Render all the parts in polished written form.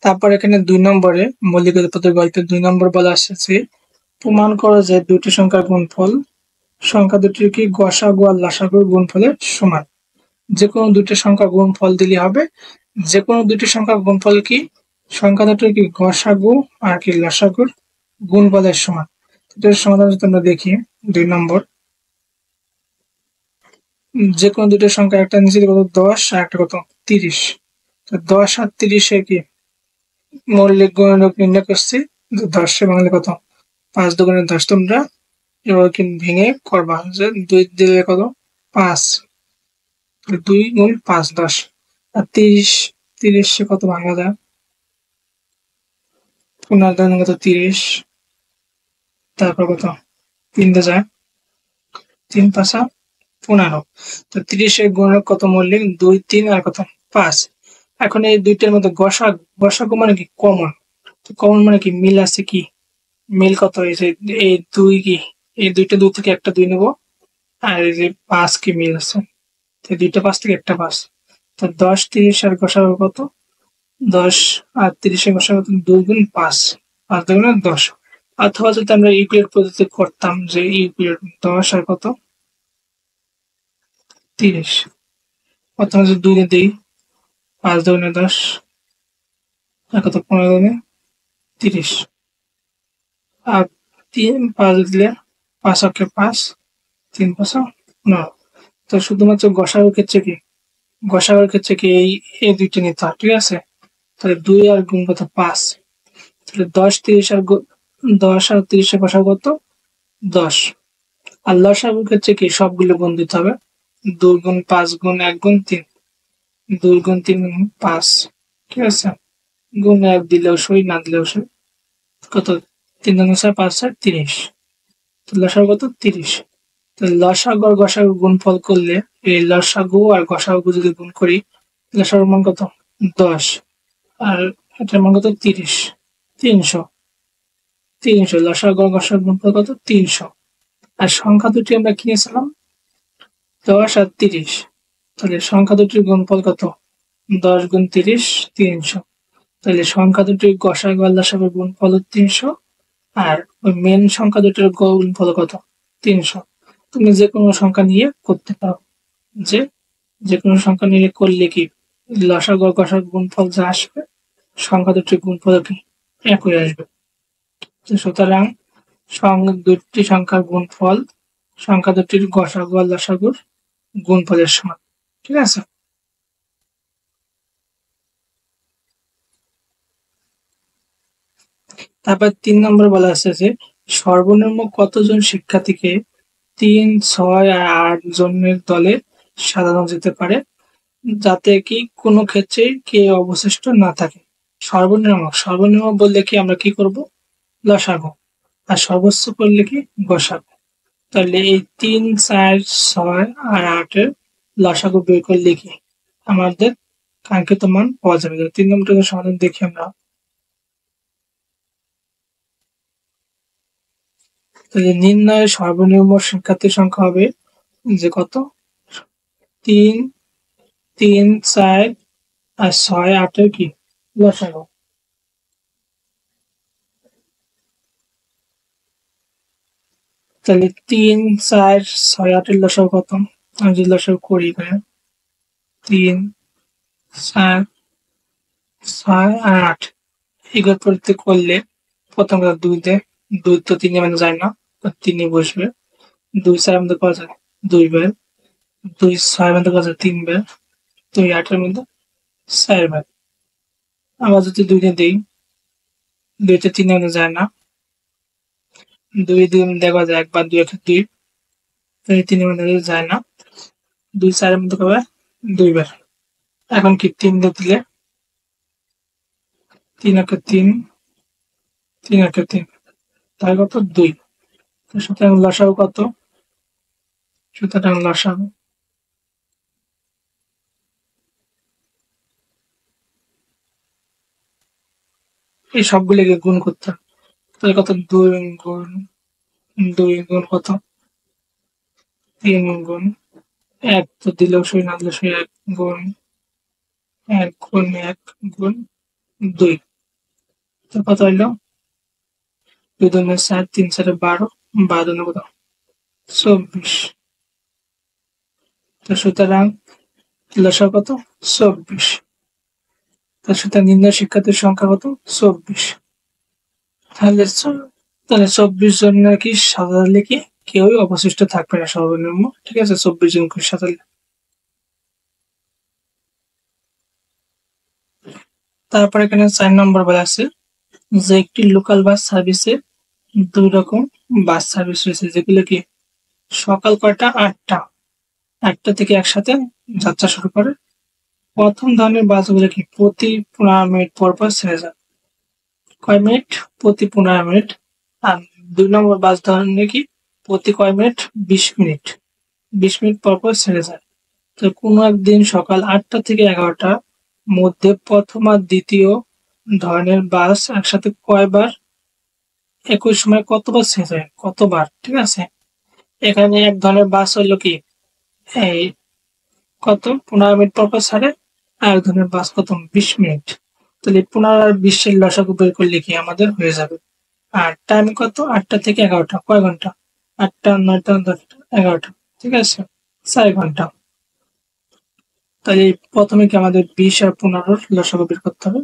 তারপর এখানে 2 নম্বরে মৌলিক উৎপাদক গল্পের 2 নম্বর বলা আছে প্রমাণ করো যে দুটি সংখ্যার গুণফল সংখ্যা দুটির কি গসাগু আর লসাগুর গুণফলের সমান। যে কোনো দুটি সংখ্যার গুণফল দিলে হবে। যে কোনো দুটি সংখ্যার গুণফল কি সংখ্যা দুটির কি গসাগু আর কি লসাগুর গুণফলের সমান। এটার সমাধান যদি আমরা দেখি 2 নম্বর, যে কোনো দুটো সংখ্যা একটা নিচে কত 10 আর একটা কত 30। তো 10 আর 30 এর কি মৌলিক গুণক নির্ণয় করছি। 10 এর বাংলা কত 5 দুগুণে 10। তোমরা এবার কি ভেঙে করবা যে 2 দিলে কত 5, 2 গুণ 5 10। আর 30 এ কত ভাঙা যায় 15 কত 30, তারপর কত 3 দিয়ে যায় 3 5 15। তো 30 এর গুণক কত মৌলিক 2 3 আর কত 5। এখন এই দুইটার মধ্যে গসাগু মানে কি কমন। তো কমন মানে কি মিল আছে, কি মিল কত হয়েছে এই 2 কি এই দুইটা 2 থেকে একটা 2 নেব আর এই যে 5 কি মিল আছে। তো দুইটা 5 থেকে একটা 5। তো 10 30 আর গসাগু কত 10 আর 30 এর গসাগু কত 2 গুণ 5, 5 দুগুণে 10। অথবা যদি আমরা ইউক্লিড পদ্ধতি করতাম যে ইউক্লিড 10 আর কত 30, অথবা যদি 2 দিয়ে দিই 5 দুগুণে 10 আর কত 15 দুগুণে 30। আর 3 5 দিলে 5 অক্ষে 5, 3 5 9। তো শুধুমাত্র গসাগুর ক্ষেত্রে কি গসাগুর ক্ষেত্রে কি এই দুইটা নিতে হয়, ঠিক আছে। তাহলে 2 আর গুণ কত 5। তাহলে 10 30 আর 10 আর 30 এর গসাগু কত 10। আর লসাগুর ক্ষেত্রে কি সবগুলো গুণ দিতে হবে। 2 গুণ 5 গুণ 1 গুণ 3, 2 গুণ 3 গুণ 5, ঠিক আছে। গুণ 1 দিলেও সই, না দিলেও সই। কত 3 গুণ 4 5 4 30। তো লসাগু কত 30। তো লসাগু আর গসাগু গুণফল করলে এই লসাগু আর গসাগু যদি গুণ করি লসাগুর মান কত 10 আর এটার মান কত 30, 300। লসাগু আর গসাগু গুণফল কত 300। আর সংখ্যা দুটি আমরা কিনেছিলাম 10 আর 30। তাহলে সংখ্যা দুটির গুণফল কত 10 গুণ 30 300। তাহলে সংখ্যা দুটির গসাগু আর লসাগুর গুণফল 300 আর ওই মেন সংখ্যা দুটির গুণফল কত 300। তুমি যে কোনো সংখ্যা নিয়ে করতে পারো, যে কোনো সংখ্যা নিয়ে করলে কি লসাগু আর গসাগু গুণফল যা আসবে সংখ্যা দুটির গুণফল কি একই আসবে। সুতরাং দুটি সংখ্যার গুণফল সংখ্যা দুটির গসাগু আর লসাগুর গুণফলের সমান, ঠিক আছে। তারপর 3 নম্বর বলা আছে যে সর্বনিম্ন কতজন শিক্ষার্থীকে 3 6 আর 8 জনের দলে সাজানো যেতে পারে যাতে কি কোনো ক্ষেত্রে কে অবশিষ্ট না থাকে। সর্বনিম্ন বললে কি আমরা কি করব লসাগু, আর সর্বোচ্চ করলে কি গসাগু। তাহলে এই 3 4 6 আর 8 এর লসাগু বের করলে কি আমাদের কাঙ্ক্ষিত মান পাওয়া যাবে। 3 নম্বরের সমাধান দেখি আমরা। তাহলে নির্ণয়ের সর্বনিম্ন শিক্ষার্থীর সংখ্যা হবে যে কত 3 3 4 আর 6 8 এর কি লসাগু। তাহলে 3 4 6 8 এর লসাগু কত, আমি যদি লসাগু করি 3 4 6 আর 8 এগুলো পরিতে করলে প্রথম কথা 2 দিয়ে 2 তো 3 এর মধ্যে যায় না, তো 3 বসবে। 2 4 এর মধ্যে কত যায় 2 বার, 2 6 এর মধ্যে কত যায় 3 বার, 2 8 এর মধ্যে 4 বার। আবার যদি 2 দিয়ে দিই 2 তো 3 এর মধ্যে যায় না, 2 2 দেখা যায় একবার 2 1 2, 3 এর মধ্যে যায় না, 2 4 এর মধ্যে কবে 2 বার। এখন কি 3 দিয়ে দিলে 3 1 3, 3 1 3, তাহলে কত 2। সুতরাং লসাগু কত, সুতরাং লসাগু এই সবগুলিকে গুণ করতে হবে। তাহলে কত 2 গুণ 2 গুণ কত 3 গুণ 1, তো দিলেও সই, না দিলেও সই, 1 গুণ 1 গুণ 1 গুণ 2। তো কত হইলো 2 2 7 3 4 12 12 কত 24। তো সুতরাং লসাগু কত 24। তো সুতরাং নির্ণয় শিক্ষার্থীর সংখ্যা কত 24। তাহলে 24 জন নাকি সাজালে কি কেউই অবশিষ্ট থাকবে না সর্বনিম্ন, ঠিক আছে 24 জন করে সাজালে। তারপর এখানে 4 নম্বর বলা আছে যে একটি লোকাল বাস সার্ভিসে 2 রকম বাস সার্ভিস রয়েছে, যেগুলো কি সকাল কয়টা 8টা থেকে একসাথে যাত্রা শুরু করে। প্রথম ধরনের বাসগুলো কি প্রতি 15 মিনিট পর পর ছেড়ে যায়। কয় মিনিট? প্রতি 15 মিনিট। আর 2 নম্বর বাস ধরনের কি প্রতি কয় মিনিট? 20 মিনিট। 20 মিনিট পর পর ছেড়ে যায়। তো কোনো একদিন সকাল 8টা থেকে 11টার মধ্যে প্রথম আর দ্বিতীয় ধরনের বাস একসাথে কয়বার একই সময় কতবার ছেড়ে যায়? কতবার? ঠিক আছে। এখানে এক ধরনের বাস হলো কি এই কত 15 মিনিট পর পর ছাড়ে, আর এক ধরনের বাস কত 20 মিনিট। তাহলে 15 আর 20 এর লসাগু বের করলে কি আমাদের হয়ে যাবে। আর টাইম কত 8টা থেকে 11টা, কয় ঘন্টা? 8টা 9টা 10টা 11টা, ঠিক আছে 4 ঘন্টা। তাহলে প্রথমে কি আমাদের 20 আর 15 লসাগু বের করতে হবে।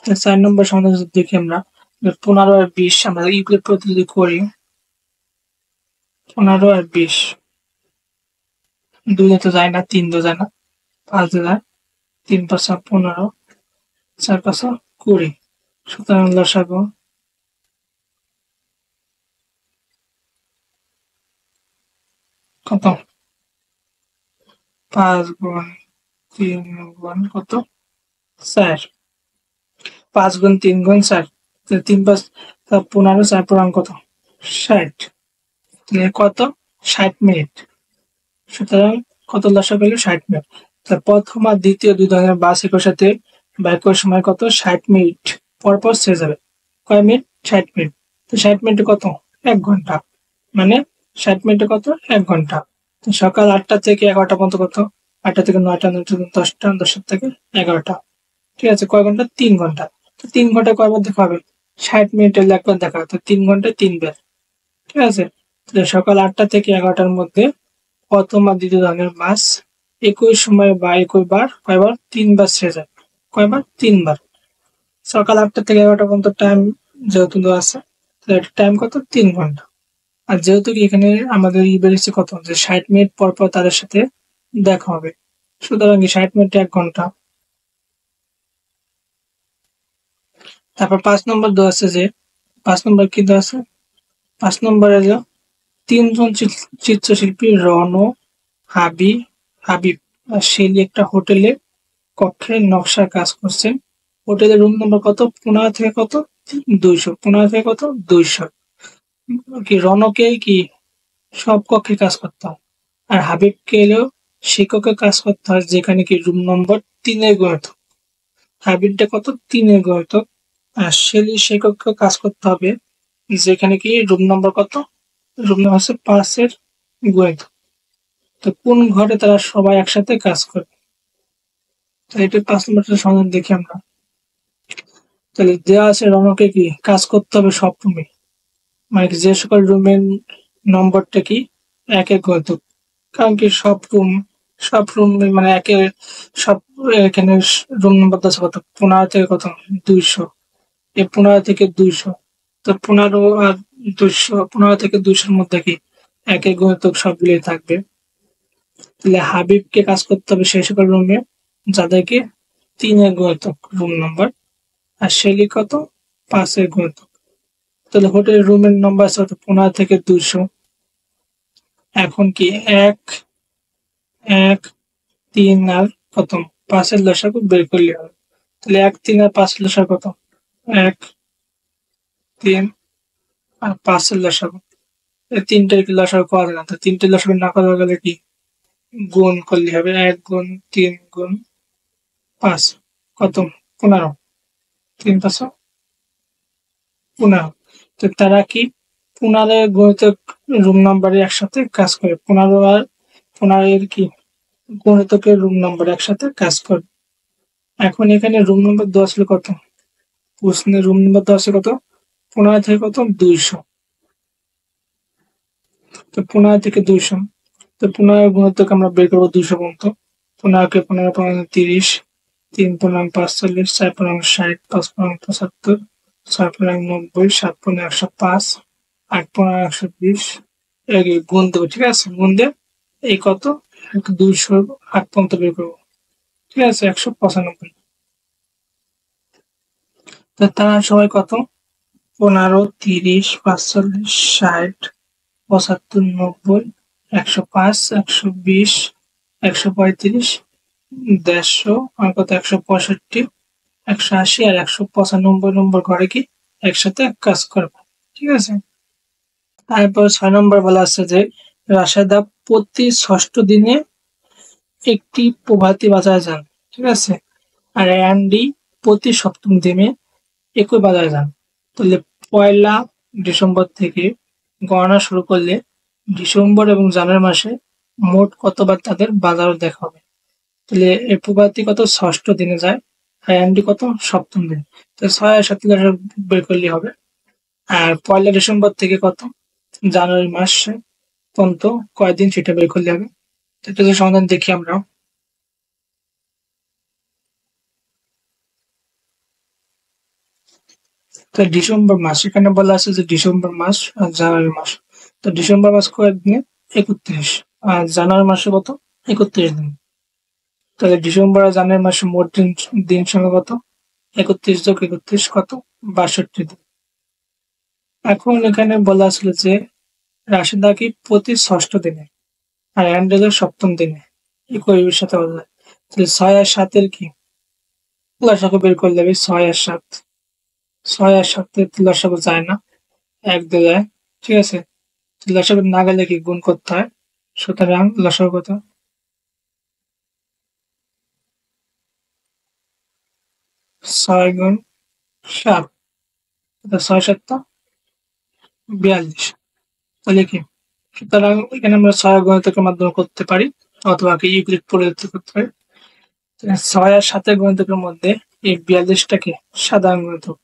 4 নম্বর সমাধান দেখি আমরা 15 আর 20 আমরা ইকুয়াল প্রতিনিধি করি। 15 আর 20 2 তো যায় না, 3 তো যায় না, 5 যায়, 3 5 15, 4 5 20। সুতরাং লসাগু কত 5 গুণ 3 গুণ কত 4, 5 গুণ 3 গুণ 4, 3 5 15, 4 পূর্ণাঙ্গ কত 60, কত 60 মিনিট। সুতরাং কত লসাগু পেল 60 মিনিট। প্রথম আর দ্বিতীয় 2 ধরনের বাস একই সাথে বা একই সময় কত 60 মিনিট পর পর ছেড়ে যাবে। কয় মিনিট? 60 মিনিট। তো 60 মিনিটে কত 1 ঘন্টা, মানে 60 মিনিটে কত 1 ঘন্টা। তো সকাল 8টা থেকে 11টা পর্যন্ত কত 8টা থেকে 9টা 9টা 10টা 10টা থেকে 11টা, ঠিক আছে কয় ঘন্টা 3 ঘন্টা। তো 3 ঘন্টায় কয়বার দেখা হবে? 60 মিনিটের একবার দেখা, তো 3 ঘন্টায় 3 বার, ঠিক আছে। সকাল 8টা থেকে 11টার মধ্যে প্রথম আর দ্বিতীয় ধরনের বাস একই সময় বা একই বার কয়বার? 3 বার ছেড়ে যায়। কয়বার? 3 বার। সকাল 8টা থেকে 11টা পর্যন্ত টাইম যেহেতু দেওয়া আছে, টাইম কত 3 ঘন্টা। আর যেহেতু এখানে আমাদের বেরিয়েছে কত যে 60 মিনিট পর পর তাদের সাথে দেখা হবে, সুতরাং 60 মিনিট 1 ঘন্টা। তারপর 5 নম্বর দেওয়া আছে যে 5 নম্বর কি দেওয়া আছে? 5 নম্বরে 3 জন চিত্রশিল্পী রন, হাবি হাবিব আর শেলি একটা হোটেলে কক্ষের নকশার কাজ করছেন। হোটেলের রুম নম্বর কত 15 থেকে কত 200, 15 থেকে কত 200। কি রনকে কি সব কক্ষে কাজ করতে হয়, আর হাবিবকে এলেও শিক্ষকের কাজ করতে হয় যেখানে কি রুম নম্বর 3-এর গুণিতক। হাবিবটা কত 3-এর গুণিতক, আর শেলি শিক্ষককে কাজ করতে হবে যেখানে কি রুম নম্বর কত, রুম নম্বর হচ্ছে 5-এর গুণিতক। তো কোন ঘরে তারা সবাই একসাথে কাজ করে? তাহলে এটা 5 নম্বরটা সমাধান দেখি আমরা। তাহলে দেওয়া আছে রনকে কি কাজ করতে হবে সব রুমে, মানে যে সকল রুমের নম্বরটা কি 1-এর গুণিতক। কারণ কি সব রুম মানে সব এখানে রুম নম্বর আছে কত 15 থেকে কত 200, এই 15 থেকে 200। তো 15 আর 200, 15 থেকে 200-র মধ্যে কি 1-এর গুণিতক সবগুলোই থাকবে। তাহলে হাবিবকে কাজ করতে হবে সেই সকল রুমে যাদেরকে 3-এর গুণিতক রুম নম্বর, আর শেলি কত 5-এর গুণিতক। তাহলে হোটেলের রুমের নম্বর আছে 15 থেকে 200। এখন কি 1 1 3 আর কত 5-এর লসাগু বের করলে হবে। তাহলে 1 3 আর 5-এর লসাগু কত 1 3 আর 5-এর লসাগু। এই তিনটের কি লসাগু করা যায় না, তো তিনটের লসাগু না করা গেলে কি গুণ করলে হবে 1 গুণ 3 গুণ 5 কত 15, 3 5 15। তো তারা কি 15 গুণিতক রুম নাম্বারে একসাথে কাজ করে, 15 আর 15 এর কি গুণিতকের রুম নাম্বার একসাথে কাজ করে। এখন এখানে রুম নম্বর দেওয়া ছিল কত, প্রশ্নের রুম নম্বর দেওয়া আছে কত, 15 থেকে কত 200। তো 15 থেকে 200, তো 15 গুণিতক আমরা বের করবো 200 পর্যন্ত। 15কে 15 15 30, 3 15 45, 4 15 60, 5 15 75, 6 15 90, 7 15 105, 8 15 120, গুণ দেবো, ঠিক আছে? গুণ দিয়ে এই কত 200 8 পর্যন্ত বের করবো, ঠিক আছে? 195। তো তার সময় কত, 15 30 45 60 75 90 105 120 135 150 আর কত 165 180 আর 195 নম্বর ঘরে কি একসাথে কাজ করবে, ঠিক আছে? তারপর 6 নম্বর বলা আছে যে রাশেদা প্রতি ষষ্ঠ দিনে একটি প্রভাতী বাজারে যান, ঠিক আছে? আর অ্যান্ডি প্রতি সপ্তম দিনে একই বাজারে যান। তাহলে 1 ডিসেম্বর থেকে গণনা শুরু করলে ডিসেম্বর এবং জানুয়ারি মাসে মোট কতবার তাদের বাজারে দেখা হবে? তাহলে এই প্রভাতী কত ষষ্ঠ দিনে যায়, আর অ্যান্ডি কত সপ্তম দিন। তো 6 আর 7 বের করলেই হবে। আর 1 ডিসেম্বর থেকে কত জানুয়ারি মাসে পর্যন্ত কয়দিন সেটা বের করলে হবে। এটা যে সমাধান দেখি আমরা। তো ডিসেম্বর মাস, এখানে বলা আছে যে ডিসেম্বর মাস আর জানুয়ারি মাস। তো ডিসেম্বর মাস কয়েকদিনে 31, আর জানুয়ারি মাসে কত 31 দিন। তাহলে ডিসেম্বর আর জানুয়ারি মাসে মোট দিন দিন সংখ্যা কত, 31 যোগ 31 কত 62 দিন। এখন এখানে বলা ছিল যে রাশেদা কি প্রতি ষষ্ঠ দিনে আর অ্যান্ড্রেলের সপ্তম দিনে একই সাথে বলা যায়। তাহলে 6 আর 7 কি লসাগু বের করলে হবে, 6 আর 7, 6 আর 7 লসাগু যায় না, 1 দিয়ে যায়, ঠিক আছে? লসাগু না গেলে কি গুণ করতে হয়, সুতরাং লসাগু কত 6 গুণ 7, 6 7 42। তাহলে কি, সুতরাং এখানে আমরা 6 গুণিতকের মাধ্যমে করতে পারি অথবা কি ইউক্লিড পরিবর্তন করতে পারি। 6 আর 7 গুণিতকের মধ্যে এই 42টাকে সাধারণ গুণিতক।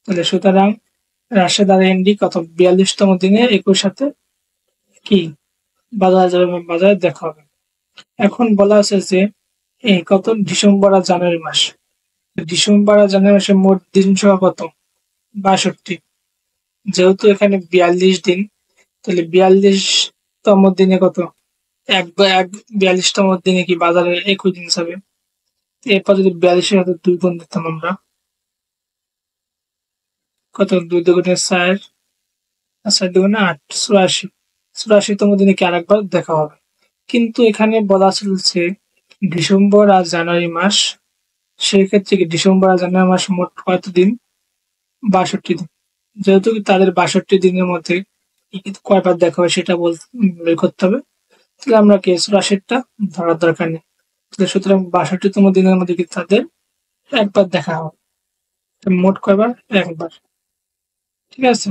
তাহলে সুতরাং রাশেদার এনডি কত 42তম দিনে একই সাথে কি বাজারে যাবে, বাজারে দেখা হবে। এখন বলা আছে যে এই কত ডিসেম্বর আর জানুয়ারি মাস, ডিসেম্বর আর জানুয়ারি মাসের মোট দিন সংখ্যা কত 62। যেহেতু এখানে 42 দিন, তাহলে 42তম দিনে কত এক বা এক 42তম দিনে কি বাজারে একই দিন যাবে। এরপর যদি 42-এর সাথে 2 গুণ দিতাম আমরা, কত 2 দুগুণে 4 আর 4 দুগুণে 8, 84। 84তম দিনে কি আরেকবার দেখা হবে। কিন্তু এখানে বলা চলছে ডিসেম্বর আর জানুয়ারি মাস, সেক্ষেত্রে কি ডিসেম্বর আর জানুয়ারি মাস মোট কত দিন, 62 দিন। যেহেতু কি তাদের 62 দিনের মধ্যে কয়বার দেখা হবে সেটা বের করতে হবে, তাহলে আমরা কি 84টা ধরার দরকার নেই। তাহলে সুতরাং 62তম দিনের মধ্যে কি তাদের একবার দেখা হবে, মোট কয়বার, একবার, ঠিক আছে?